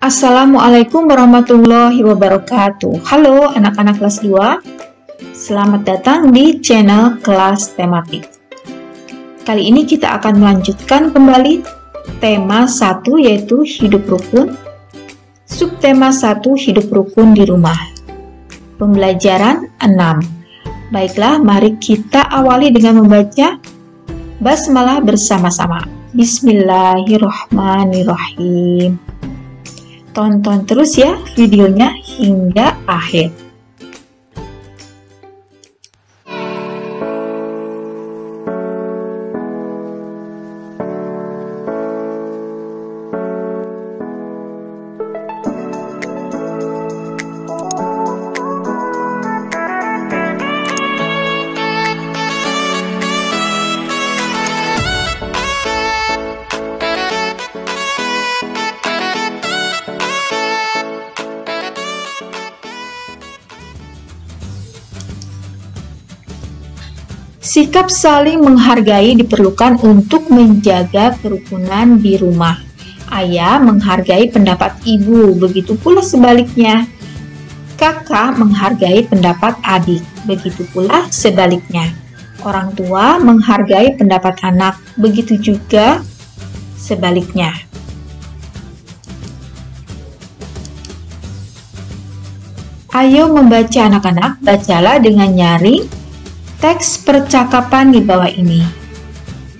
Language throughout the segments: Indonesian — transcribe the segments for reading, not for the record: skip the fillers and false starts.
Assalamualaikum warahmatullahi wabarakatuh. Halo anak-anak kelas 2. Selamat datang di channel kelas tematik. Kali ini kita akan melanjutkan kembali tema 1 yaitu hidup rukun. Subtema 1 hidup rukun di rumah. Pembelajaran 6. Baiklah, mari kita awali dengan membaca basmalah bersama-sama. Bismillahirrahmanirrahim. Tonton terus ya videonya hingga akhir. Sikap saling menghargai diperlukan untuk menjaga kerukunan di rumah. Ayah menghargai pendapat ibu, begitu pula sebaliknya. Kakak menghargai pendapat adik, begitu pula sebaliknya. Orang tua menghargai pendapat anak, begitu juga sebaliknya. Ayo membaca anak-anak, bacalah dengan nyaring teks percakapan di bawah ini.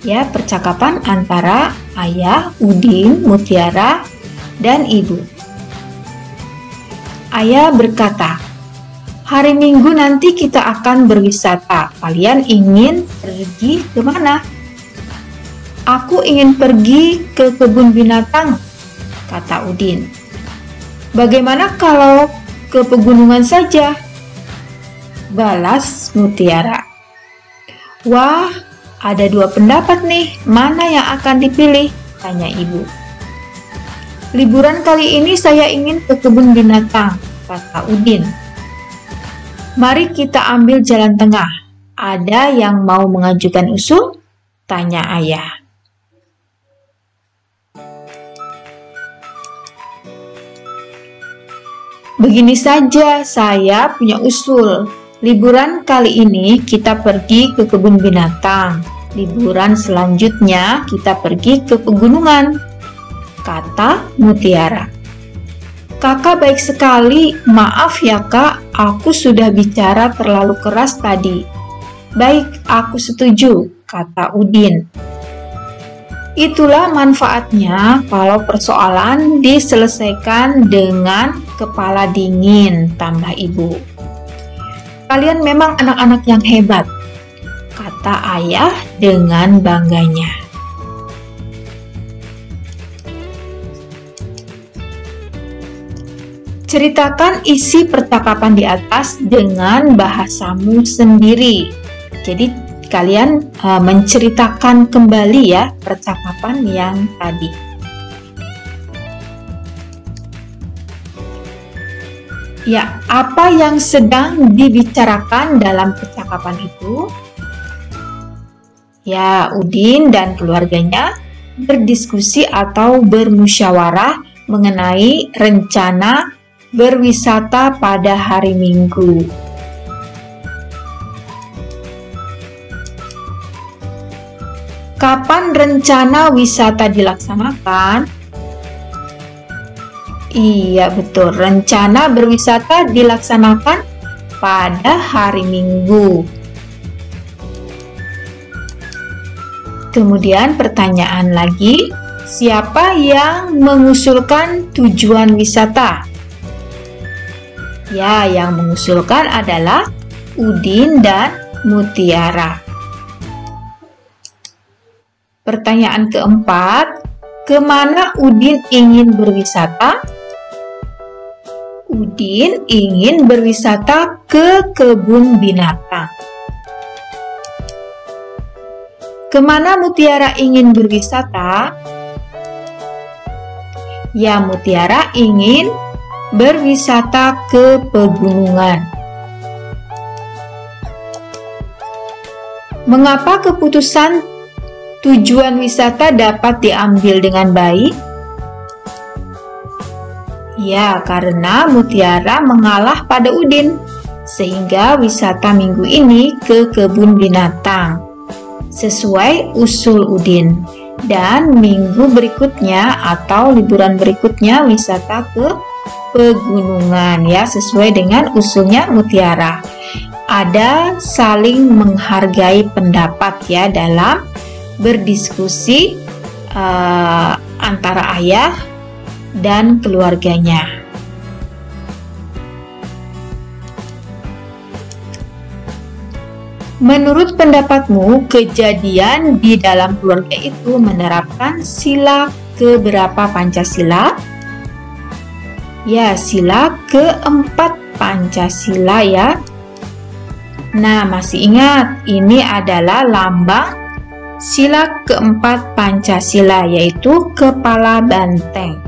Ya, percakapan antara Ayah, Udin, Mutiara, dan Ibu. Ayah berkata, "Hari Minggu nanti kita akan berwisata. Kalian ingin pergi ke mana?" "Aku ingin pergi ke kebun binatang," kata Udin. "Bagaimana kalau ke pegunungan saja?" balas Mutiara. "Wah, ada dua pendapat nih, mana yang akan dipilih?" tanya ibu. "Liburan kali ini saya ingin ke kebun binatang," kata Udin. "Mari kita ambil jalan tengah. Ada yang mau mengajukan usul?" tanya ayah. "Begini saja, saya punya usul. Liburan kali ini kita pergi ke kebun binatang. Liburan selanjutnya kita pergi ke pegunungan," kata Mutiara. "Kakak baik sekali. Maaf ya kak, aku sudah bicara terlalu keras tadi." "Baik, aku setuju," kata Udin. "Itulah manfaatnya kalau persoalan diselesaikan dengan kepala dingin," tambah ibu. "Kalian memang anak-anak yang hebat," kata ayah dengan bangganya. Ceritakan isi percakapan di atas dengan bahasamu sendiri. Jadi kalian menceritakan kembali ya percakapan yang tadi. Ya, apa yang sedang dibicarakan dalam percakapan itu? Ya, Udin dan keluarganya berdiskusi atau bermusyawarah mengenai rencana berwisata pada hari Minggu. Kapan rencana wisata dilaksanakan? Iya betul, rencana berwisata dilaksanakan pada hari Minggu. Kemudian pertanyaan lagi, siapa yang mengusulkan tujuan wisata? Ya, yang mengusulkan adalah Udin dan Mutiara. Pertanyaan keempat, kemana Udin ingin berwisata? Udin ingin berwisata ke kebun binatang. Kemana Mutiara ingin berwisata? Ya, Mutiara ingin berwisata ke pegunungan. Mengapa keputusan tujuan wisata dapat diambil dengan baik? Ya, karena Mutiara mengalah pada Udin, sehingga wisata minggu ini ke kebun binatang, sesuai usul Udin. Dan minggu berikutnya atau liburan berikutnya wisata ke pegunungan, ya, sesuai dengan usulnya Mutiara. Ada saling menghargai pendapat, ya, dalam berdiskusi antara ayah dan keluarganya. Menurut pendapatmu, kejadian di dalam keluarga itu menerapkan sila keberapa Pancasila? Ya, sila keempat Pancasila, ya. Nah, masih ingat, ini adalah lambang sila keempat Pancasila, yaitu kepala banteng.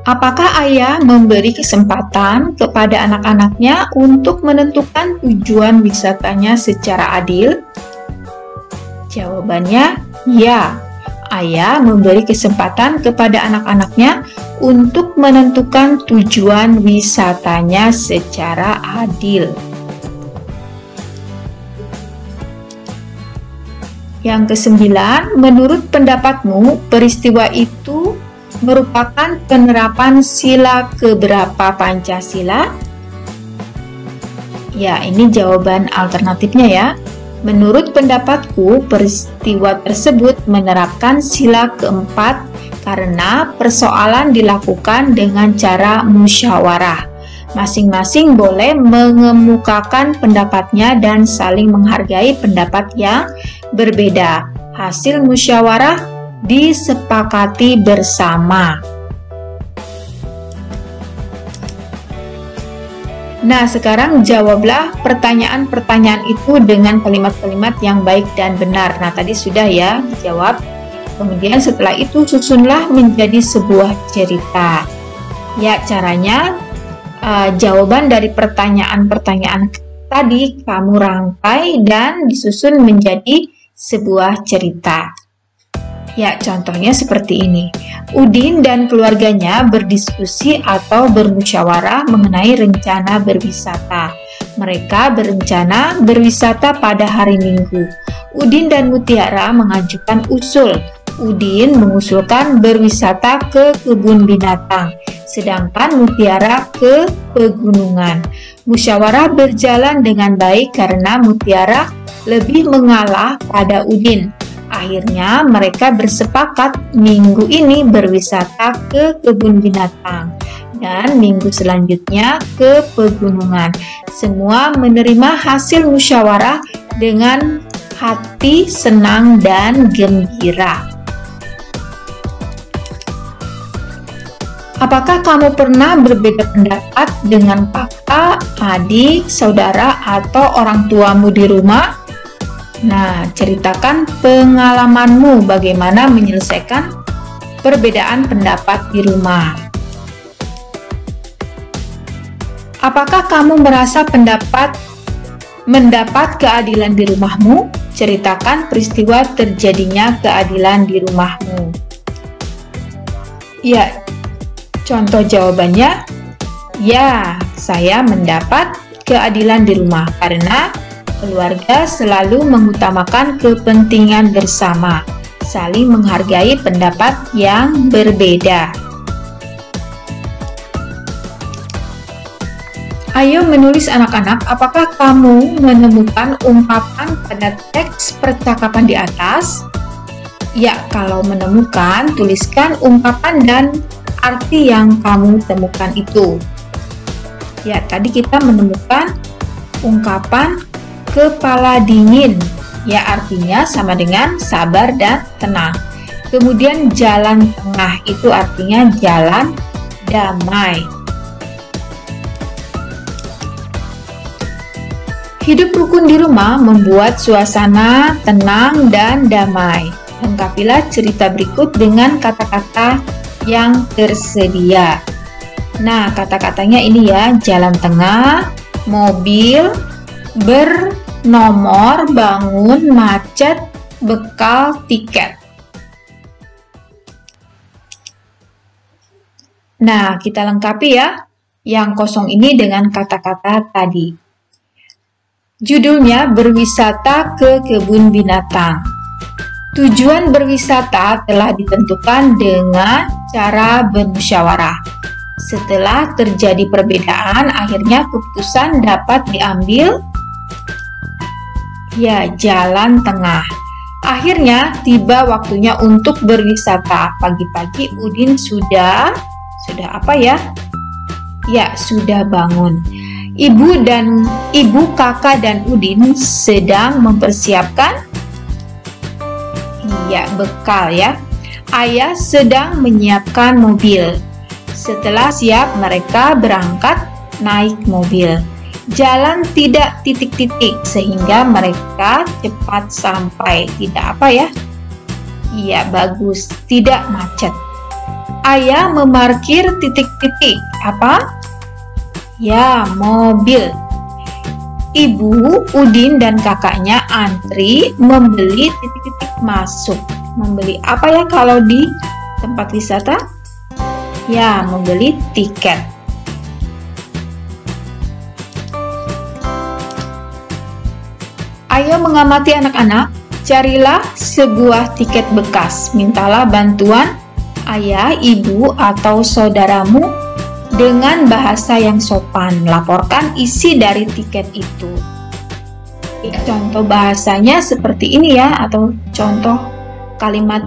Apakah ayah memberi kesempatan kepada anak-anaknya untuk menentukan tujuan wisatanya secara adil? Jawabannya, ya. Ayah memberi kesempatan kepada anak-anaknya untuk menentukan tujuan wisatanya secara adil. Yang ke-9, menurut pendapatmu, peristiwa itu merupakan penerapan sila keberapa Pancasila? Ya, ini jawaban alternatifnya, ya. Menurut pendapatku, peristiwa tersebut menerapkan sila keempat karena persoalan dilakukan dengan cara musyawarah. Masing-masing boleh mengemukakan pendapatnya dan saling menghargai pendapat yang berbeda. Hasil musyawarah disepakati bersama. Nah, sekarang jawablah pertanyaan-pertanyaan itu dengan kalimat-kalimat yang baik dan benar. Nah, tadi sudah, ya, dijawab. Kemudian setelah itu susunlah menjadi sebuah cerita. Ya, caranya jawaban dari pertanyaan-pertanyaan tadi kamu rangkai dan disusun menjadi sebuah cerita. Ya, contohnya seperti ini. Udin dan keluarganya berdiskusi atau bermusyawarah mengenai rencana berwisata. Mereka berencana berwisata pada hari Minggu. Udin dan Mutiara mengajukan usul. Udin mengusulkan berwisata ke kebun binatang, sedangkan Mutiara ke pegunungan. Musyawarah berjalan dengan baik karena Mutiara lebih mengalah pada Udin. Akhirnya mereka bersepakat minggu ini berwisata ke kebun binatang dan minggu selanjutnya ke pegunungan. Semua menerima hasil musyawarah dengan hati senang dan gembira. Apakah kamu pernah berbeda pendapat dengan kakak, adik, saudara, atau orang tuamu di rumah? Nah, ceritakan pengalamanmu bagaimana menyelesaikan perbedaan pendapat di rumah. Apakah kamu merasa mendapat keadilan di rumahmu? Ceritakan peristiwa terjadinya keadilan di rumahmu. Ya, contoh jawabannya, ya, saya mendapat keadilan di rumah karena keluarga selalu mengutamakan kepentingan bersama, saling menghargai pendapat yang berbeda. Ayo menulis anak-anak, apakah kamu menemukan ungkapan pada teks percakapan di atas? Ya, kalau menemukan, tuliskan ungkapan dan arti yang kamu temukan itu. Ya, tadi kita menemukan ungkapan kepala dingin, ya, artinya sama dengan sabar dan tenang. Kemudian jalan tengah itu artinya jalan damai. Hidup rukun di rumah membuat suasana tenang dan damai. Lengkapilah cerita berikut dengan kata-kata yang tersedia. Nah, kata-katanya ini, ya, jalan tengah, mobil, bernomor, bangun, macet, bekal, tiket. Nah, kita lengkapi ya yang kosong ini dengan kata-kata tadi. Judulnya berwisata ke kebun binatang. Tujuan berwisata telah ditentukan dengan cara bermusyawarah. Setelah terjadi perbedaan, akhirnya keputusan dapat diambil jalan tengah. Akhirnya tiba waktunya untuk berwisata. Pagi-pagi Udin sudah apa ya? Ya, sudah bangun. Ibu, kakak dan Udin sedang mempersiapkan bekal ya. Ayah sedang menyiapkan mobil. Setelah siap, mereka berangkat naik mobil. Jalan tidak titik-titik sehingga mereka cepat sampai. Tidak apa ya? Iya, bagus, tidak macet. Ayah memarkir titik-titik. Apa? Ya, mobil. Ibu, Udin dan kakaknya antri membeli titik-titik masuk. Membeli apa ya kalau di tempat wisata? Ya, membeli tiket. Ayo mengamati anak-anak, carilah sebuah tiket bekas. Mintalah bantuan ayah, ibu, atau saudaramu dengan bahasa yang sopan. Laporkan isi dari tiket itu. Contoh bahasanya seperti ini ya, atau contoh kalimat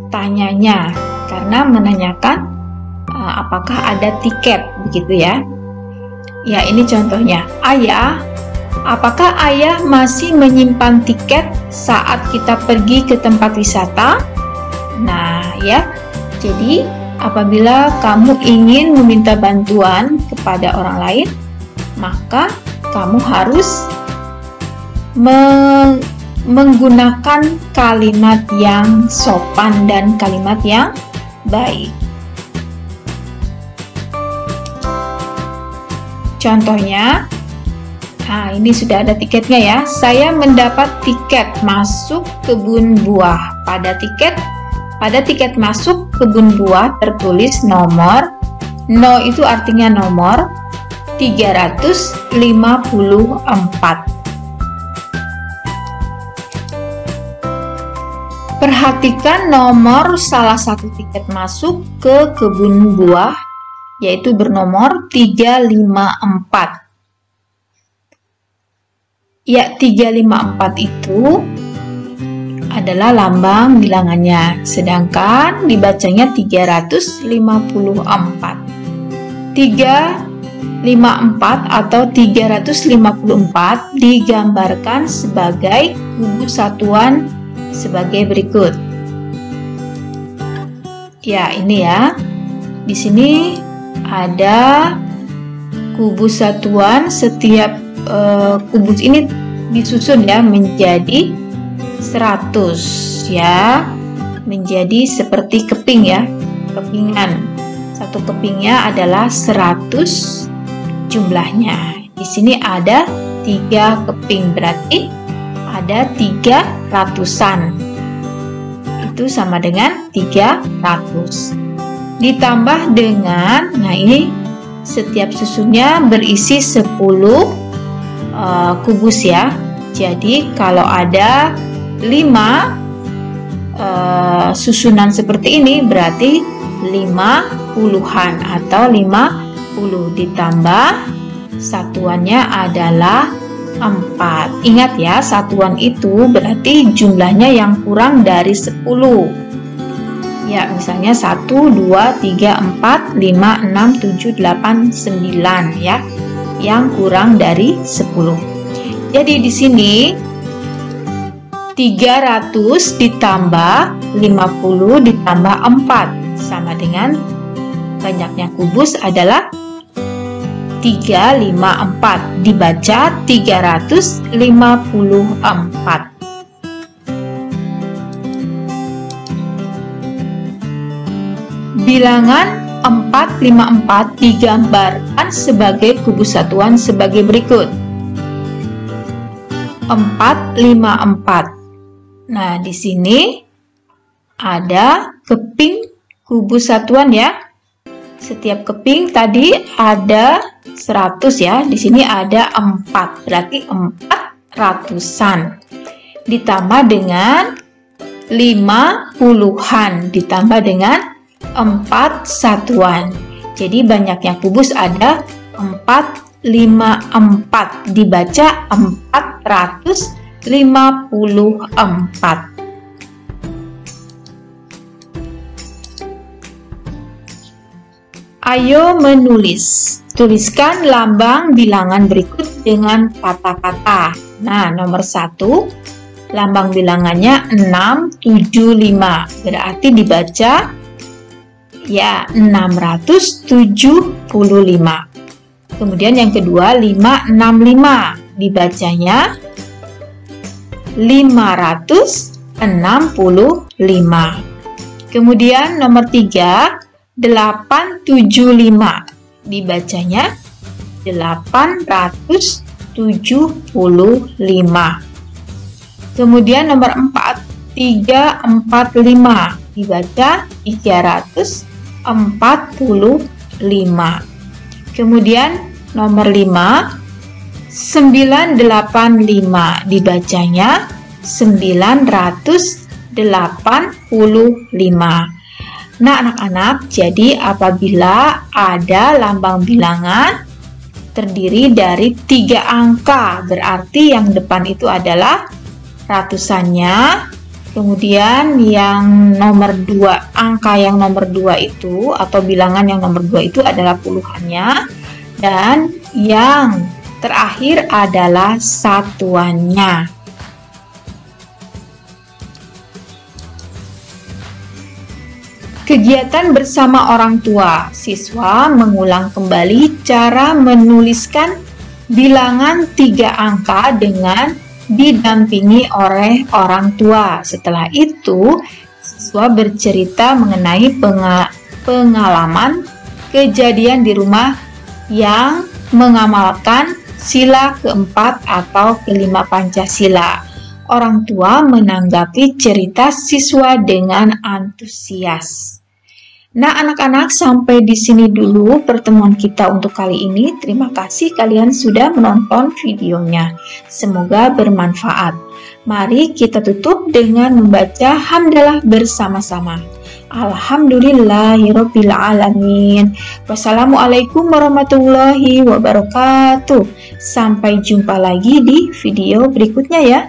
tanyanya, karena menanyakan apakah ada tiket, begitu ya. Ya, ini contohnya. Ayah, apakah ayah masih menyimpan tiket saat kita pergi ke tempat wisata? Nah, ya. Jadi, apabila kamu ingin meminta bantuan kepada orang lain, maka kamu harus menggunakan kalimat yang sopan dan kalimat yang baik. Contohnya, nah ini sudah ada tiketnya ya. Saya mendapat tiket masuk kebun buah. Pada tiket masuk kebun buah tertulis nomor, no itu artinya nomor 354. Perhatikan nomor salah satu tiket masuk ke kebun buah, yaitu bernomor 354. Ya, 354 itu adalah lambang bilangannya, sedangkan dibacanya 354. 354 atau 354 digambarkan sebagai kubu satuan sebagai berikut. Ya, ini ya. Di sini ada kubu satuan. Setiap kubus ini disusun ya menjadi 100 ya, menjadi seperti keping ya, kepingan. Satu kepingnya adalah 100 jumlahnya. Di sini ada 3 keping, berarti ada 300-an. Itu sama dengan 300. Ditambah dengan, nah ini setiap susunnya berisi 10 kubus ya. Jadi kalau ada 5 susunan seperti ini berarti 50-an atau 50 ditambah satuannya adalah 4. Ingat ya, satuan itu berarti jumlahnya yang kurang dari 10. Ya, misalnya 1, 2, 3, 4, 5, 6, 7, 8, 9 ya. Yang kurang dari 10. Jadi di sini 300 ditambah 50 ditambah 4 sama dengan banyaknya kubus adalah 354, dibaca 354. Bilangan 454 digambarkan sebagai kubus satuan sebagai berikut. 454. Nah, di sini ada keping kubus satuan ya. Setiap keping tadi ada 100 ya. Di sini ada 4, berarti 400-an. Ditambah dengan 50-an, ditambah dengan 4 satuan. Jadi banyaknya kubus ada 454, dibaca 454. Ayo menulis. Tuliskan lambang bilangan berikut dengan kata-kata. Nah, nomor 1, lambang bilangannya 675. Berarti dibaca ya 675. Kemudian yang kedua 565. Dibacanya 565. Kemudian nomor 3 875, dibacanya 875. Kemudian nomor 4 345, dibaca 345. Kemudian nomor 5 985, dibacanya 985. Nah, anak-anak, jadi apabila ada lambang bilangan terdiri dari 3 angka, berarti yang depan itu adalah ratusannya. Kemudian yang nomor 2, angka yang nomor 2 itu atau bilangan yang nomor 2 itu adalah puluhannya. Dan yang terakhir adalah satuannya. Kegiatan bersama orang tua. Siswa mengulang kembali cara menuliskan bilangan 3 angka dengan didampingi oleh orang tua. Setelah itu, siswa bercerita mengenai pengalaman kejadian di rumah yang mengamalkan sila keempat atau kelima Pancasila. Orang tua menanggapi cerita siswa dengan antusias. Nah, anak-anak, sampai di sini dulu pertemuan kita untuk kali ini. Terima kasih kalian sudah menonton videonya. Semoga bermanfaat. Mari kita tutup dengan membaca hamdalah bersama-sama. Alhamdulillahirabbil alamin. Wassalamualaikum warahmatullahi wabarakatuh. Sampai jumpa lagi di video berikutnya ya.